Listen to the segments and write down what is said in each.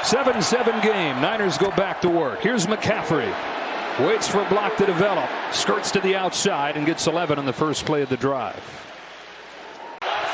7-7 game. Niners go back to work. Here's McCaffrey. Waits for a block to develop. Skirts to the outside and gets 11 on the first play of the drive.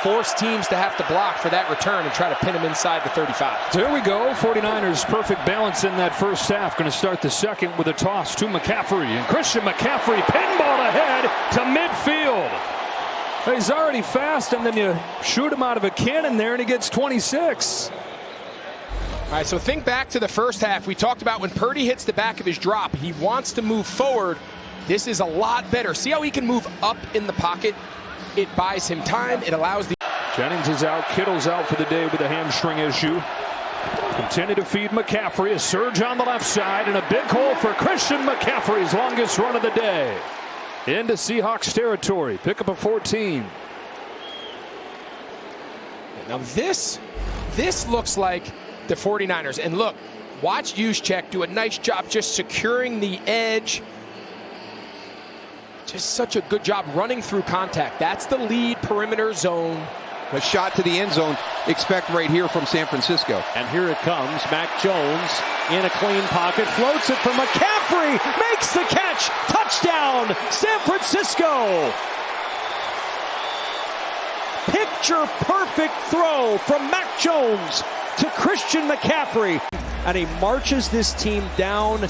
Force teams to have to block for that return and try to pin him inside the 35. So here we go. 49ers perfect balance in that first half. Going to start the second with a toss to McCaffrey. And Christian McCaffrey pinball ahead to midfield. He's already fast, and then you shoot him out of a cannon there, and he gets 26. All right, so think back to the first half. We talked about when Purdy hits the back of his drop, he wants to move forward. This is a lot better. See how he can move up in the pocket? It buys him time. It allows the... Jennings is out. Kittle's out for the day with a hamstring issue. Continue to feed McCaffrey. A surge on the left side and a big hole for Christian McCaffrey's longest run of the day. Into Seahawks territory. Pick up a 14. Now this looks like the 49ers. And look, watch Juszczyk do a nice job just securing the edge. Just such a good job running through contact. That's the lead perimeter zone. A shot to the end zone, expect right here from San Francisco. And here it comes. Mac Jones in a clean pocket, floats it for McCaffrey, makes the catch, touchdown, San Francisco. Picture perfect throw from Mac Jones to Christian McCaffrey. And he marches this team down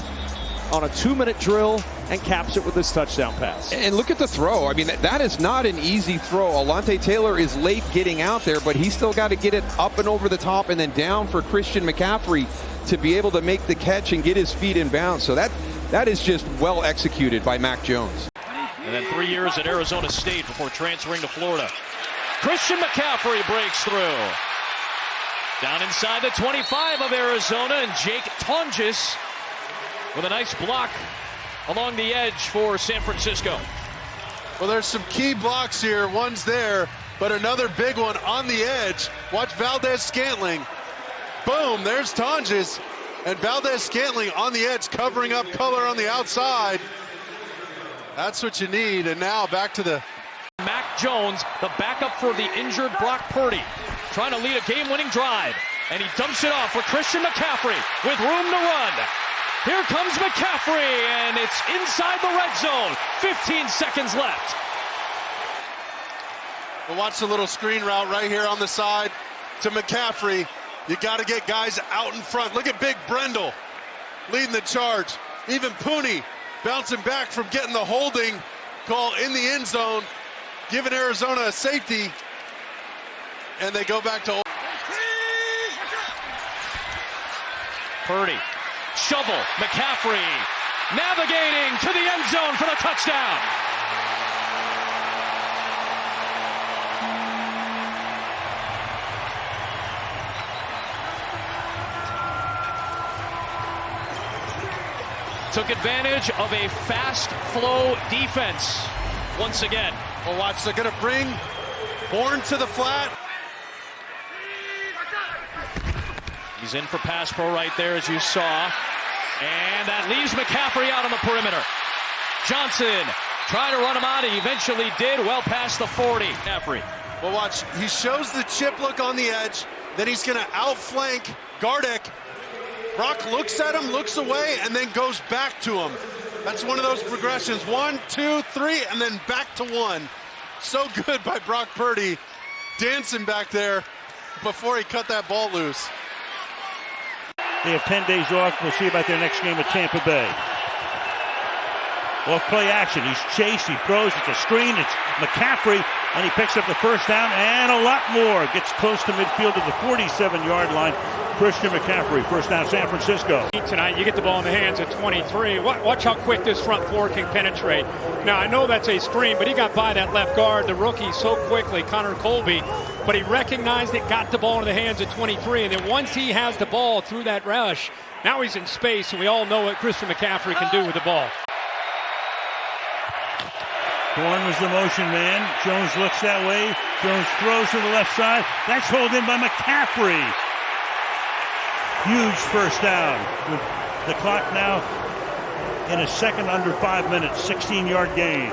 on a 2-minute drill and caps it with this touchdown pass. And look at the throw. I mean, that is not an easy throw. Alontae Taylor is late getting out there, but he's still got to get it up and over the top and then down for Christian McCaffrey to be able to make the catch and get his feet in bounds. So that is just well executed by Mac Jones. And then 3 years at Arizona State before transferring to Florida. Christian McCaffrey breaks through. Down inside the 25 of Arizona, and Jake Tonjes with a nice block along the edge for San Francisco. Well, there's some key blocks here. One's there, but another big one on the edge. Watch Valdez-Scantling. Boom, there's Tonjes. And Valdez-Scantling on the edge, covering up color on the outside. That's what you need. And now back to the... Mac Jones, the backup for the injured Brock Purdy, trying to lead a game-winning drive. And he dumps it off for Christian McCaffrey with room to run. Here comes McCaffrey, and it's inside the red zone. 15 seconds left. Well, watch the little screen route right here on the side to McCaffrey. You got to get guys out in front. Look at Big Brendel leading the charge. Even Pooney bouncing back from getting the holding call in the end zone, giving Arizona a safety, and they go back to... Purdy. Shovel, McCaffrey navigating to the end zone for the touchdown. Took advantage of a fast flow defense once again. Well, watch, they're going to bring Bourne to the flat. He's in for pass pro right there, as you saw. And that leaves McCaffrey out on the perimeter. Johnson trying to run him out. He eventually did, well past the 40. McCaffrey. Well, watch, he shows the chip look on the edge. Then he's going to outflank Gardeck. Brock looks at him, looks away, and then goes back to him. That's one of those progressions. 1, 2, 3, and then back to 1. So good by Brock Purdy, dancing back there before he cut that ball loose. They have 10 days off. We'll see about their next game at Tampa Bay. Off play action. He's chased. He throws. It's a screen. It's McCaffrey, and he picks up the first down and a lot more. Gets close to midfield at the 47-yard line. Christian McCaffrey, first down, San Francisco. Tonight, you get the ball in the hands at 23. Watch how quick this front four can penetrate. Now, I know that's a screen, but he got by that left guard, the rookie, so quickly, Connor Colby. But he recognized it, got the ball in the hands at 23. And then once he has the ball through that rush, now he's in space, and we all know what Christian McCaffrey can do with the ball. Bourne was the motion man. Jones looks that way. Jones throws to the left side. That's hauled in by McCaffrey. Huge first down. With the clock now in a second under 5 minutes. 16-yard gain.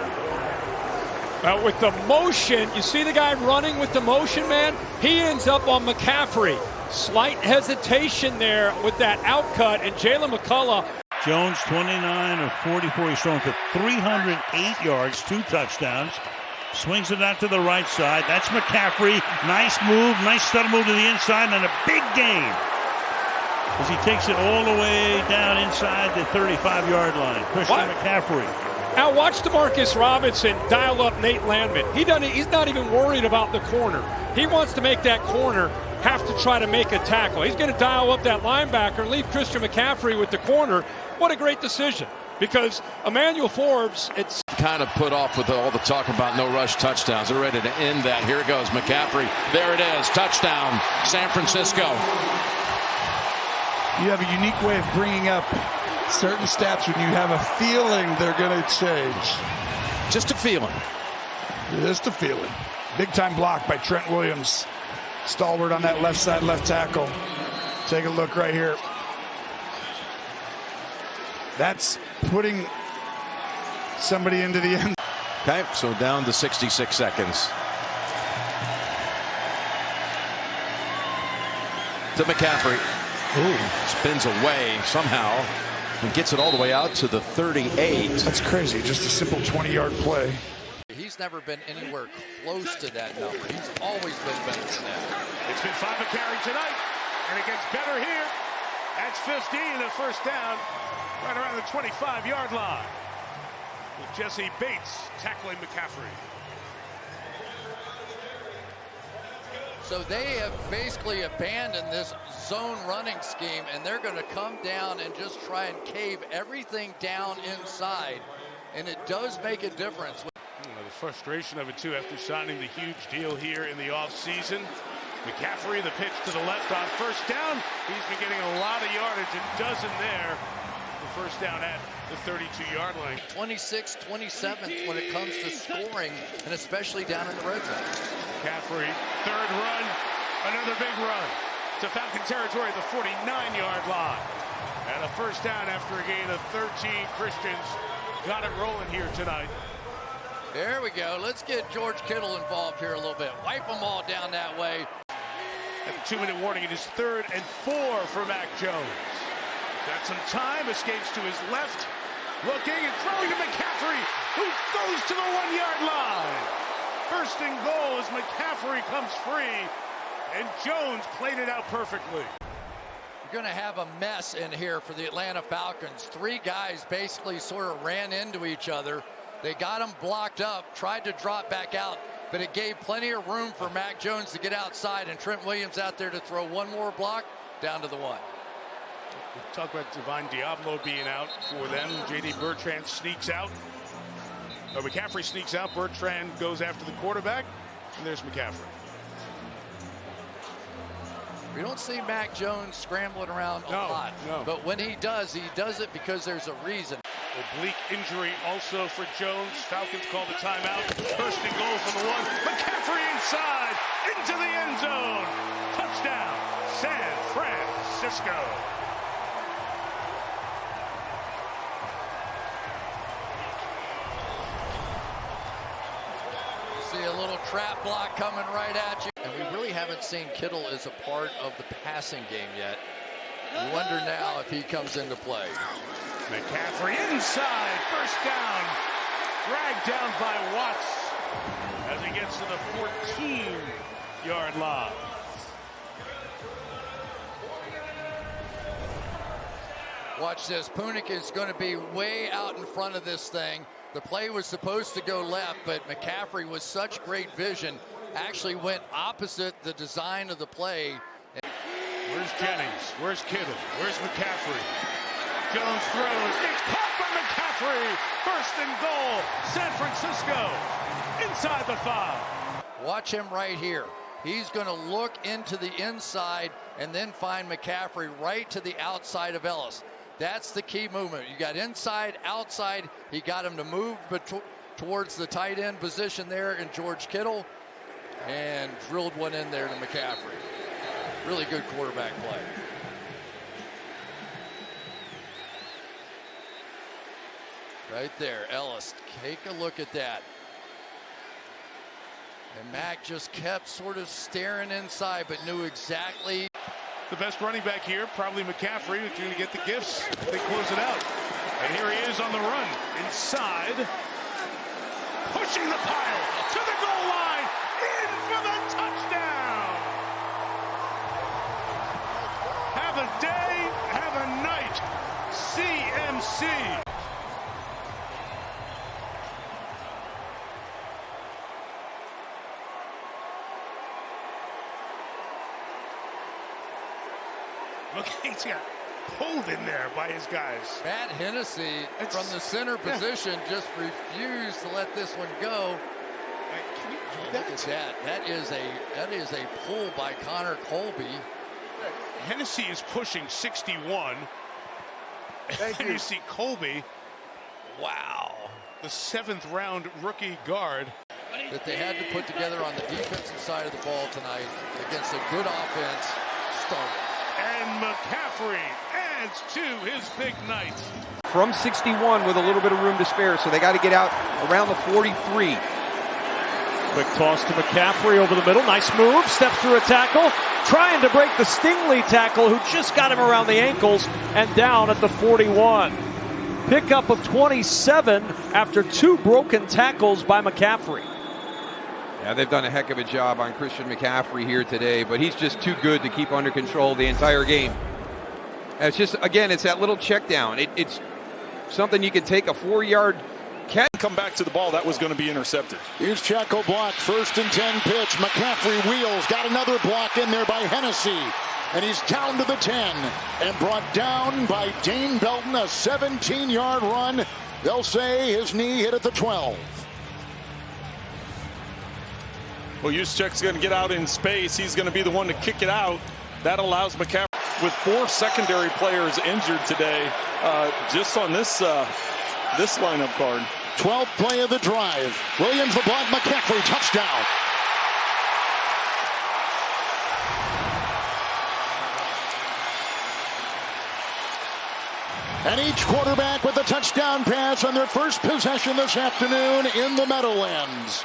With the motion, you see the guy running with the motion, man? He ends up on McCaffrey. Slight hesitation there with that outcut, and Jalen McCullough. Jones 29 of 44. He's thrown for 308 yards, 2 touchdowns. Swings it out to the right side. That's McCaffrey. Nice move, nice subtle move to the inside, and a big gain as he takes it all the way down inside the 35-yard line. Christian McCaffrey. Now watch DeMarcus Robinson dial up Nate Landman. He's not even worried about the corner. He wants to make that corner have to try to make a tackle. He's going to dial up that linebacker and leave Christian McCaffrey with the corner. What a great decision, because Emmanuel Forbes, it's kind of put off with all the talk about no rush touchdowns. They're ready to end that. Here it goes, McCaffrey. There it is, touchdown, San Francisco. You have a unique way of bringing up certain stats when you have a feeling they're going to change. Just a feeling. Just a feeling. Big time block by Trent Williams. Stalwart on that left side, left tackle. Take a look right here. That's putting somebody into the end. Okay, so down to 66 seconds. To McCaffrey. Ooh. Spins away somehow and gets it all the way out to the 38. That's crazy. Just a simple 20-yard play. He's never been anywhere close to that number. He's always been better than that. It's been 5 a carry tonight, and it gets better here. That's 15, the first down, right around the 25-yard line. With Jesse Bates tackling McCaffrey. So they have basically abandoned this zone running scheme, and they're going to come down and just try and cave everything down inside. And it does make a difference. The frustration of it, too, after signing the huge deal here in the offseason. McCaffrey, the pitch to the left on first down. He's been getting a lot of yardage, a dozen there. The first down at the 32-yard line. 26th, 27th when it comes to scoring, and especially down in the red zone. McCaffrey, third run, another big run to Falcon territory at the 49-yard line. And a first down after a gain of 13. Christians got it rolling here tonight. There we go. Let's get George Kittle involved here a little bit. Wipe them all down that way. At the 2-minute warning, it is 3rd and 4 for Mac Jones. Got some time, escapes to his left. Looking and throwing to McCaffrey, who goes to the 1-yard line. First and goal as McCaffrey comes free, and Jones played it out perfectly. You're going to have a mess in here for the Atlanta Falcons. 3 guys basically sort of ran into each other. They got them blocked up, tried to drop back out, but it gave plenty of room for Mac Jones to get outside, and Trent Williams out there to throw one more block down to the 1. We talk about Divine Diablo being out for them. J.D. Bertrand sneaks out. McCaffrey sneaks out. Bertrand goes after the quarterback, and there's McCaffrey. We don't see Mac Jones scrambling around a lot, but when he does it because there's a reason. Oblique injury also for Jones. Falcons call the timeout. First and goal from the 1. McCaffrey inside, into the end zone. Touchdown, San Francisco. See a little trap block coming right at you. And we really haven't seen Kittle as a part of the passing game yet. We wonder now if he comes into play. McCaffrey inside, first down. Dragged down by Watts as he gets to the 14-yard line. Watch this. Punic is going to be way out in front of this thing. The play was supposed to go left, but McCaffrey with such great vision actually went opposite the design of the play. Where's Jennings? Where's Kittle? Where's McCaffrey? Jones throws. It's caught by McCaffrey. First and goal. San Francisco inside the 5. Watch him right here. He's going to look into the inside and then find McCaffrey right to the outside of Ellis. That's the key movement. You got inside, outside. He got him to move towards the tight end position there in George Kittle and drilled one in there to McCaffrey. Really good quarterback play. Right there, Ellis. Take a look at that. And Mac just kept sort of staring inside, but knew exactly The best running back here, probably McCaffrey, who's going to get the gifts. They close it out. And here he is on the run. Inside. Pushing the pile to the goal line. In for the touchdown. Have a day, have a night. CMC. Look, he's got pulled in there by his guys. Matt Hennessy from the center position just refused to let this one go. Look at that. That is a pull by Connor Colby. Hennessy is pushing 61. Thank and you. You see Colby. Wow. The 7th round rookie guard. That they had to put together on the defensive side of the ball tonight against a good offense started. And McCaffrey adds to his big night. From 61 with a little bit of room to spare, so they got to get out around the 43. Quick toss to McCaffrey over the middle. Nice move. Steps through a tackle. Trying to break the Stingley tackle, who just got him around the ankles and down at the 41. Pickup of 27 after 2 broken tackles by McCaffrey. Yeah, they've done a heck of a job on Christian McCaffrey here today, but he's just too good to keep under control the entire game. It's just, again, it's that little check down. It's something you can take a 4-yard catch. Come back to the ball, that was going to be intercepted. Here's Chaco block, 1st and 10 pitch. McCaffrey wheels, got another block in there by Hennessy. And he's down to the 10 and brought down by Dane Belton, a 17-yard run. They'll say his knee hit at the 12. Well, Juszczyk's going to get out in space. He's going to be the one to kick it out. That allows McCaffrey, with 4 secondary players injured today, just on this lineup card. 12th play of the drive. Williams the block, McCaffrey, touchdown. And each quarterback with a touchdown pass on their first possession this afternoon in the Meadowlands.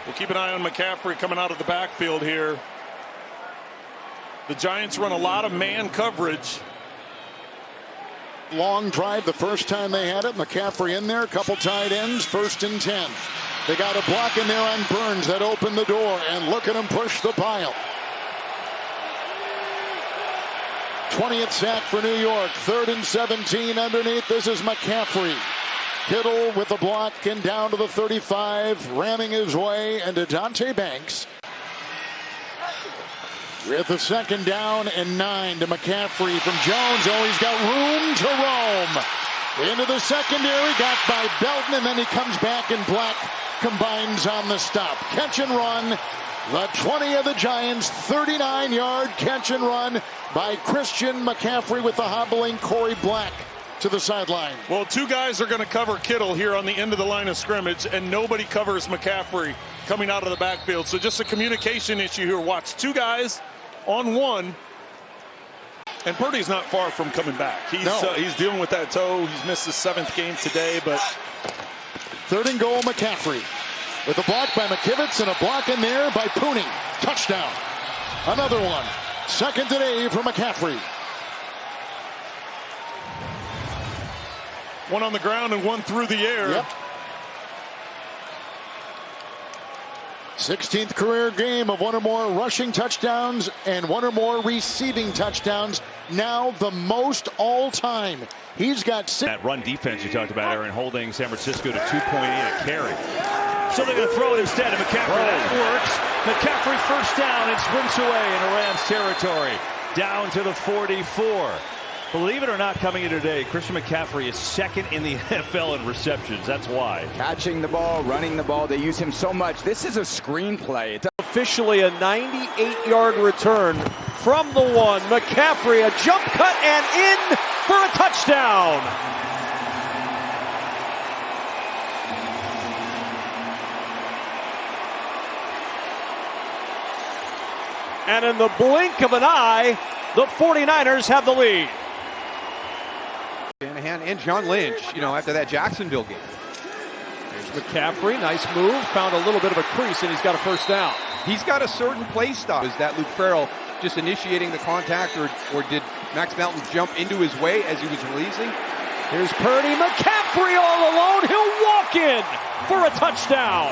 We'll keep an eye on McCaffrey coming out of the backfield here. The Giants run a lot of man coverage. Long drive the first time they had it. McCaffrey in there, a couple tight ends, 1st and 10. They got a block in there on Burns that opened the door, and look at him push the pile. 20th sack for New York, 3rd and 17 underneath. This is McCaffrey. Kittle with the block and down to the 35, ramming his way, and Dante Banks with the 2nd down and 9 to McCaffrey from Jones. Oh, he's got room to roam. Into the secondary, got by Belton, and then he comes back, and Black combines on the stop. Catch and run. The 20 of the Giants, 39-yard catch and run by Christian McCaffrey with the hobbling Corey Black to the sideline. Well, 2 guys are going to cover Kittle here on the end of the line of scrimmage, and nobody covers McCaffrey coming out of the backfield. So just a communication issue here. Watch 2 guys on 1. And Purdy's not far from coming back. He's dealing with that toe. He's missed his 7th game today, but 3rd and goal, McCaffrey with a block by McKivitz and a block in there by Pooney. Touchdown. Another one. 2nd today for McCaffrey. 1 on the ground and 1 through the air. Yep. 16th career game of 1 or more rushing touchdowns and 1 or more receiving touchdowns. Now the most all-time. He's got 6. That run defense you talked about, Aaron, holding San Francisco to 2.8 a carry. So they're going to throw it instead of McCaffrey. That works. McCaffrey 1st down and sprints away into Rams territory. Down to the 44. Believe it or not, coming in today, Christian McCaffrey is 2nd in the NFL in receptions. That's why. Catching the ball, running the ball. They use him so much. This is a screenplay. It's officially a 98-yard return from the 1. McCaffrey, a jump cut and in for a touchdown. And in the blink of an eye, the 49ers have the lead. Shanahan and John Lynch, after that Jacksonville game. There's McCaffrey, nice move, found a little bit of a crease, and he's got a 1st down. He's got a certain play style. Is that Luke Farrell just initiating the contact, or did Max Melton jump into his way as he was releasing? Here's Purdy. McCaffrey all alone. He'll walk in for a touchdown.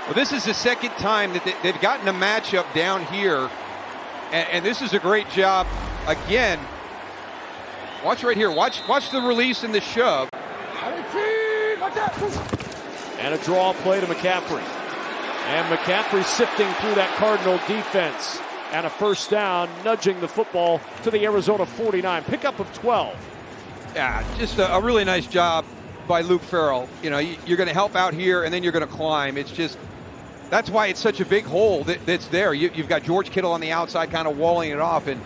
Well, this is the second time that they've gotten a matchup down here, and this is a great job. Again, watch right here. Watch the release and the shove. And a draw play to McCaffrey. And McCaffrey sifting through that Cardinal defense. And a first down, nudging the football to the Arizona 49. Pickup of 12. Yeah, just a really nice job by Luke Farrell. You know, you're going to help out here, and then you're going to climb. It's just, that's why it's such a big hole that's there. You've got George Kittle on the outside kind of walling it off, and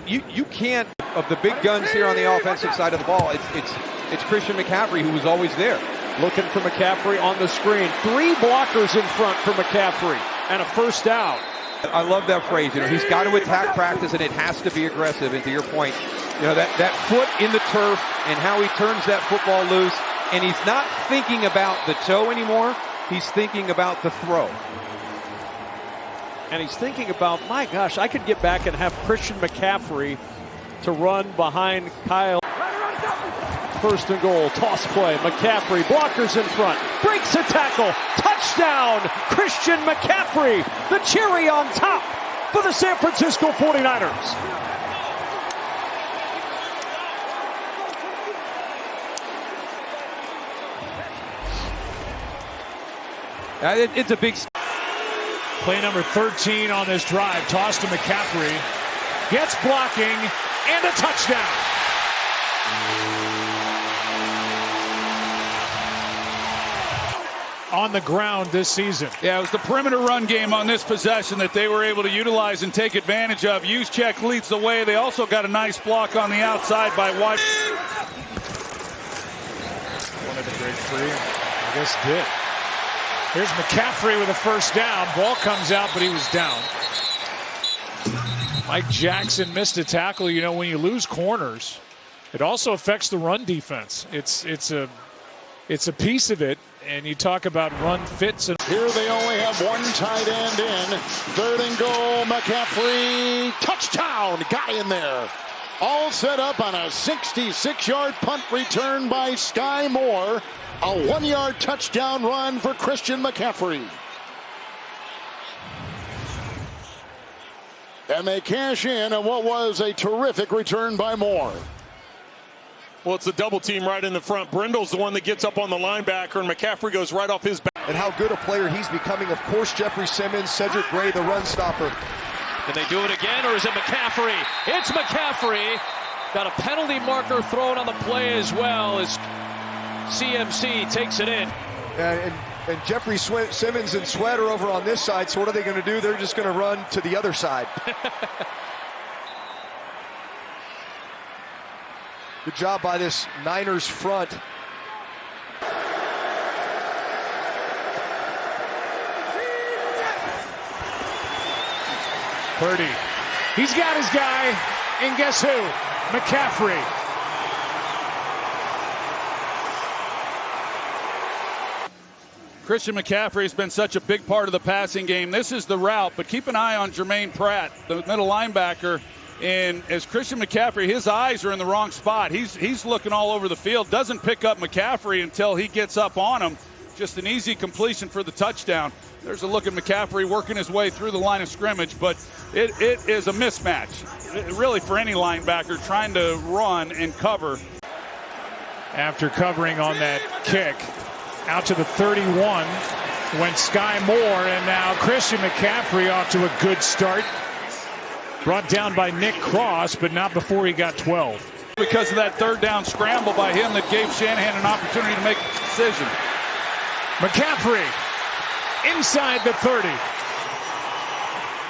you can't, of the big guns here on the offensive side of the ball, it's Christian McCaffrey who was always there. Looking for McCaffrey on the screen. 3 blockers in front for McCaffrey, and a first down. I love that phrase. You know, he's got to attack practice, and it has to be aggressive. And to your point, you know, that foot in the turf and how he turns that football loose, and he's not thinking about the toe anymore. He's thinking about the throw. And he's thinking about, my gosh, I could get back and have Christian McCaffrey to run behind Kyle. First and goal, toss play, McCaffrey, blockers in front, breaks a tackle, touchdown, Christian McCaffrey, the cherry on top for the San Francisco 49ers. It's a big... Play number 13 on this drive, toss to McCaffrey, gets blocking, and a touchdown. On the ground this season. Yeah, it was the perimeter run game on this possession that they were able to utilize and take advantage of. Juszczyk leads the way. They also got a nice block on the outside by White. Wanted to break free. I guess did. Here's McCaffrey with a first down. Ball comes out, but he was down. Mike Jackson missed a tackle. You know, when you lose corners, it also affects the run defense. It's a piece of it. And you talk about run fits. And here they only have one tight end in. 3rd and goal, McCaffrey, touchdown, got in there. All set up on a 66-yard punt return by Sky Moore. A 1-yard touchdown run for Christian McCaffrey. And they cash in on what was a terrific return by Moore. Well, it's a double team right in the front. Brindle's the one that gets up on the linebacker, and McCaffrey goes right off his back. And how good a player he's becoming. Of course, Jeffrey Simmons, Cedric Gray, the run stopper. Can they do it again, or is it McCaffrey? It's McCaffrey. Got a penalty marker thrown on the play as well as CMC takes it in. And Jeffrey Simmons and Sweat are over on this side, so what are they going to do? They're just going to run to the other side. Good job by this Niners front. Purdy. He's got his guy, and guess who? McCaffrey. Christian McCaffrey has been such a big part of the passing game. This is the route, but keep an eye on Jermaine Pratt, the middle linebacker. And as Christian McCaffrey, his eyes are in the wrong spot. He's looking all over the field. Doesn't pick up McCaffrey until he gets up on him. Just an easy completion for the touchdown. There's a look at McCaffrey working his way through the line of scrimmage, but it is a mismatch, really, for any linebacker trying to run and cover. After covering on that kick, out to the 31 went Sky Moore, and now Christian McCaffrey off to a good start. Brought down by Nick Cross, but not before he got 12. Because of that 3rd down scramble by him that gave Shanahan an opportunity to make a decision. McCaffrey inside the 30.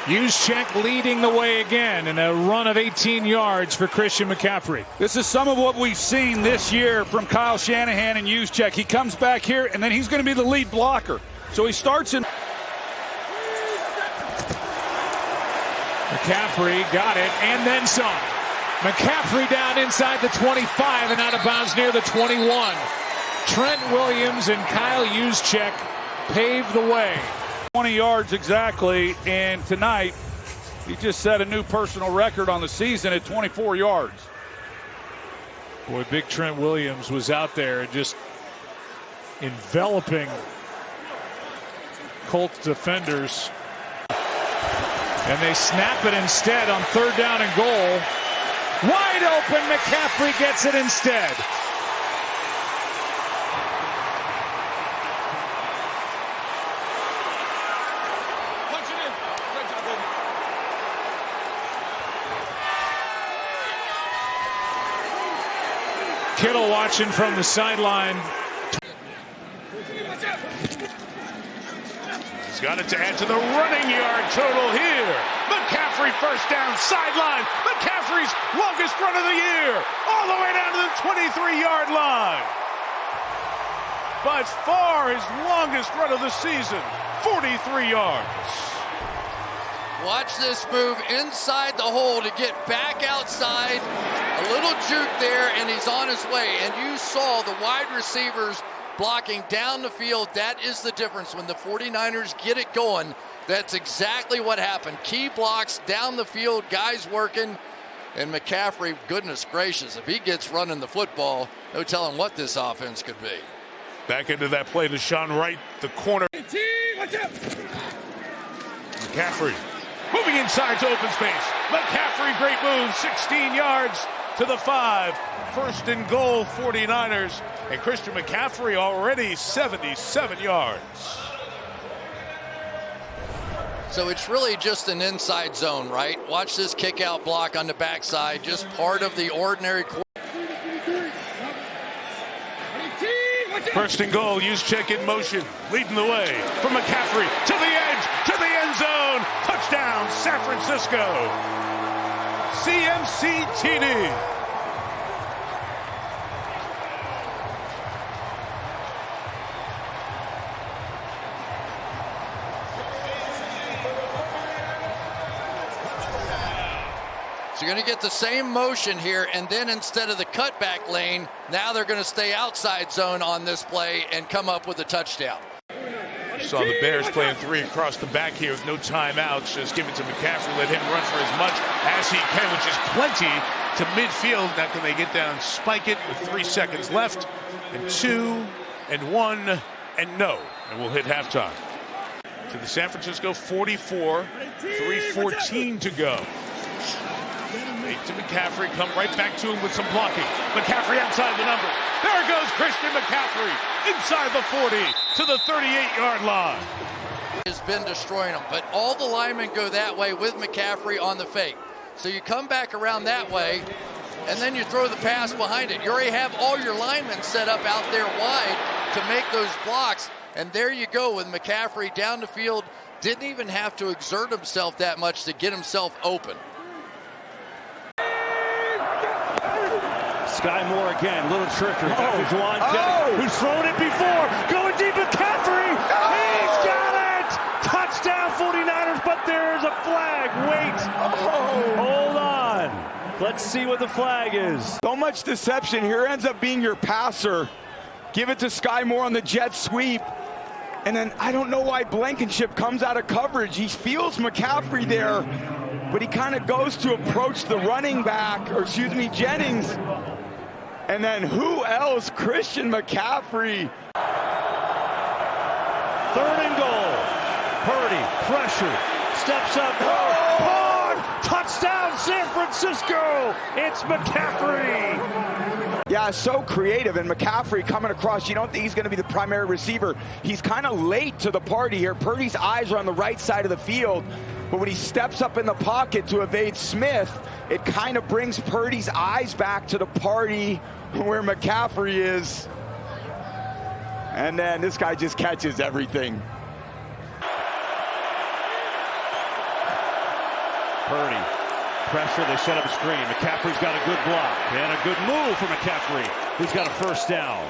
Juszczyk leading the way again in a run of 18 yards for Christian McCaffrey. This is some of what we've seen this year from Kyle Shanahan and Juszczyk. He comes back here, and then he's going to be the lead blocker. So he starts in. McCaffrey got it, and then some. McCaffrey down inside the 25 and out of bounds near the 21. Trent Williams and Kyle Juszczyk paved the way. 20 yards exactly, and tonight he just set a new personal record on the season at 24 yards. Boy, big Trent Williams was out there and just enveloping Colts defenders. And they snap it instead on 3rd down and goal. Wide open, McCaffrey gets it instead. Kittle watching from the sideline. He's got it to add to the running yard total here. McCaffrey first down, sideline. McCaffrey's longest run of the year, all the way down to the 23-yard line. By far his longest run of the season, 43 yards. Watch this move inside the hole to get back outside. A little juke there, and he's on his way. And you saw the wide receivers blocking down the field. That is the difference. When the 49ers get it going, that's exactly what happened. Key blocks down the field, guys working. And McCaffrey, goodness gracious, if he gets running the football, no telling what this offense could be. Back into that play to Sean Wright, the corner. McCaffrey moving inside to open space. McCaffrey, great move, 16 yards to the 5. 1st and goal, 49ers. And Christian McCaffrey already 77 yards. So it's really just an inside zone, right? Watch this kick out block on the backside, just part of the ordinary. 1st and goal, Juszczyk in motion, leading the way from McCaffrey to the edge, to the end zone. Touchdown, San Francisco. CMC TD. So you're going to get the same motion here, and then instead of the cutback lane, now they're going to stay outside zone on this play and come up with a touchdown. Saw the Bears playing 3 across the back here with no timeouts. Just give it to McCaffrey, let him run for as much as he can, which is plenty to midfield. Now can they get down, spike it with 3 seconds left, and 2, and 1, and no. And we'll hit halftime. To the San Francisco 44, 3:14 to go. Fake to McCaffrey, come right back to him with some blocking. McCaffrey outside the number. There goes Christian McCaffrey inside the 40 to the 38-yard line. Has been destroying them, but all the linemen go that way with McCaffrey on the fake. So you come back around that way, and then you throw the pass behind it. You already have all your linemen set up out there wide to make those blocks, and there you go with McCaffrey down the field. Didn't even have to exert himself that much to get himself open. Sky Moore again, little trickery. Who's thrown it before. Going deep, McCaffrey. He's got it. Touchdown 49ers, but there's a flag. Wait. Hold on. Let's see what the flag is. So much deception here. Ends up being your passer. Give it to Sky Moore on the jet sweep. And then I don't know why Blankenship comes out of coverage. He feels McCaffrey there, but he kind of goes to approach the running back, or excuse me, Jennings. And then who else? Christian McCaffrey. 3rd and goal. Purdy, pressure, steps up. Touchdown, San Francisco. It's McCaffrey. Yeah, so creative. And McCaffrey coming across. You don't think he's going to be the primary receiver. He's kind of late to the party here. Purdy's eyes are on the right side of the field. But when he steps up in the pocket to evade Smith, it kind of brings Purdy's eyes back to the party where McCaffrey is. And then this guy just catches everything. Purdy, pressure, they set up a screen. McCaffrey's got a good block and a good move for McCaffrey, who's got a 1st down.